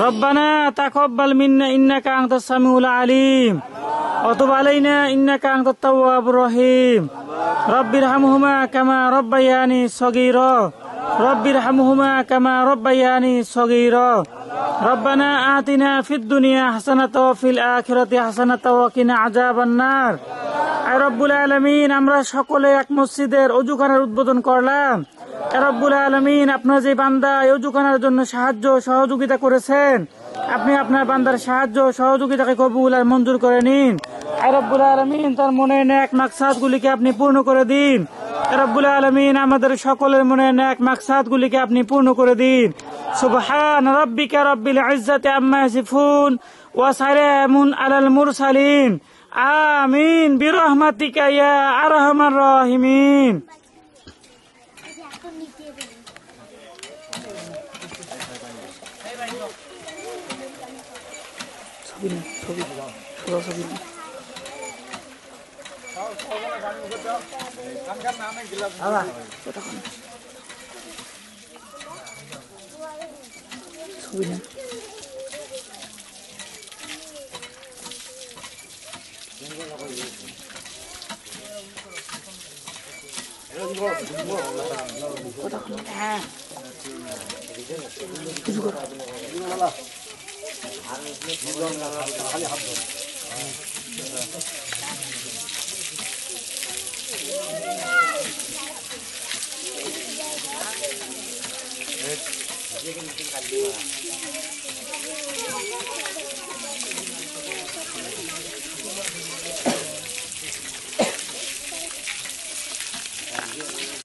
রব্বানা তাকাব্বাল মিন্না ইন্নাকা আনতাস সামিউল আলিম ওয়া তুব আলাইনা ইন্নাকা আনতাত তাওয়াবুর রহিম। রব্বিরহামহুমা কামা রব্বায়ানি সগীরা রব্বিরহামহুমা কামা রব্বায়ানি সগীরা। রব্বানা আতিনা ফিদ দুনিয়া হাসানাতাও ওয়া ফিল আখিরাতি হাসানাতাও ওয়া কিনা আযাবান নার। আয় রব্বুল আলামিন, আমরা সকলে এক মসজিদের ওযুখানার উদ্বোধন করলাম। রব্বুল আলামিন, আপনার যে বান্দা এই ওযুখানার জন্য সাহায্য সহযোগিতা করেছেন, আপনি আপনার বান্দার সাহায্য সহযোগিতাকে কবুল আর মঞ্জুর করে নিন। রব্বুল আলামিন, তার মনের নেক মাকসাদগুলিকে আপনি পূর্ণ করে দিন। রব্বুল আলামিন, আমাদের সকলের মনের নেক মাকসাদগুলিকে আপনি পূর্ণ করে দিন। সুবহান রাব্বিকা রাব্বিল ইজ্জাতি আম্মা ইয়াসিফুন ওয়া সালামুন আলাল মুরসালিন। আমিন বিরহমাতিকা ইয়া আরহামার রাহিমিন।